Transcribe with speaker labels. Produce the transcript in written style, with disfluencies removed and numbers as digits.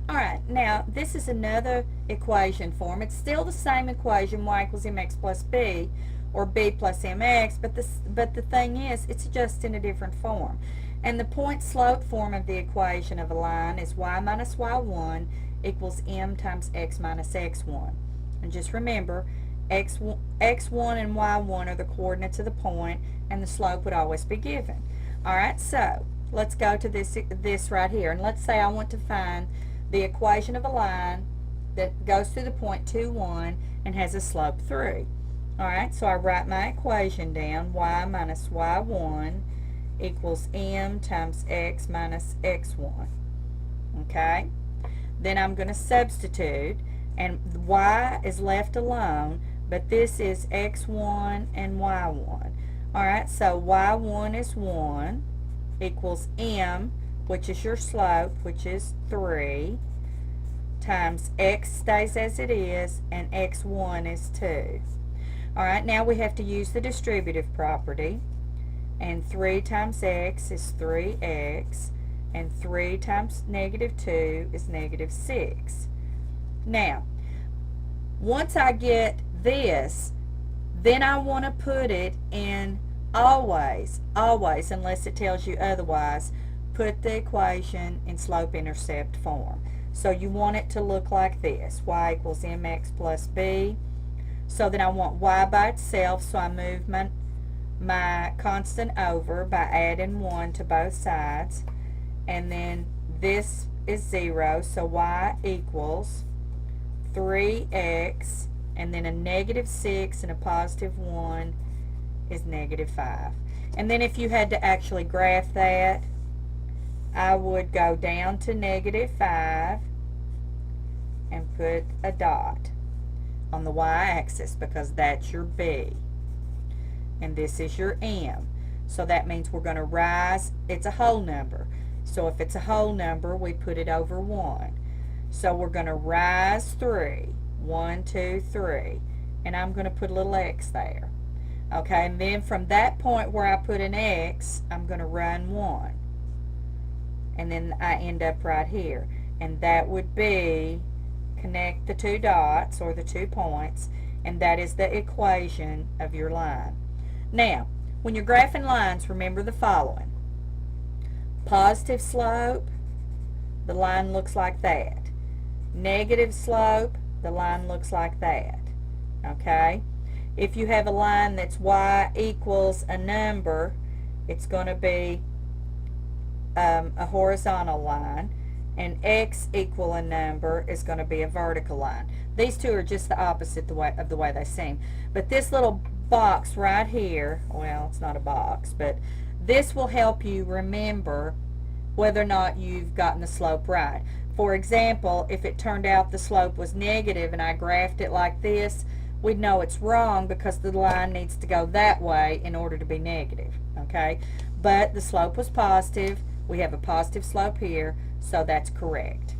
Speaker 1: Alright, now this is another equation form. It's still the same equation, y equals mx plus b, or b plus mx, but the thing is, it's just in a different form. And the point slope form of the equation of a line is y minus y1 equals m times x minus x1. And just remember, x1 and y1 are the coordinates of the point, and the slope would always be given. Alright, so let's go to this right here, and let's say I want to find the equation of a line that goes through the point 2, 1 and has a slope 3. Alright, so I write my equation down. Y minus y1 equals m times x minus x1. Okay? Then I'm going to substitute, and y is left alone, but this is x1 and y1. Alright, so y1 is 1 equals m, which is your slope, which is 3, times x stays as it is, and x1 is 2. Alright, now we have to use the distributive property, and 3 times x is 3x, and 3 times negative 2 is negative 6. Now, once I get this, then I want to put it in always, unless it tells you otherwise, put the equation in slope-intercept form. So you want it to look like this, y equals mx plus b. So then I want y by itself, so I move my constant over by adding 1 to both sides. And then this is 0, so y equals 3x, and then a negative 6 and a positive 1 is negative 5. And then if you had to actually graph that, I would go down to negative 5 and put a dot on the y-axis because that's your b. And this is your m. So that means we're going to rise. It's a whole number. So if it's a whole number, we put it over 1. So we're going to rise 3. 1, 2, 3. And I'm going to put a little x there. Okay, and then from that point where I put an x, I'm going to run 1. And then I end up right here. And that would be, connect the two dots, or the 2 points, and that is the equation of your line. Now, when you're graphing lines, remember the following. Positive slope, the line looks like that. Negative slope, the line looks like that. Okay? If you have a line that's y equals a number, it's going to be a horizontal line, and x equal a number is going to be a vertical line. These two are just the opposite of the way they seem. But this little box right here, well, it's not a box, but this will help you remember whether or not you've gotten the slope right. For example, if it turned out the slope was negative and I graphed it like this, we'd know it's wrong because the line needs to go that way in order to be negative. Okay? But the slope was positive. We have a positive slope here, so that's correct.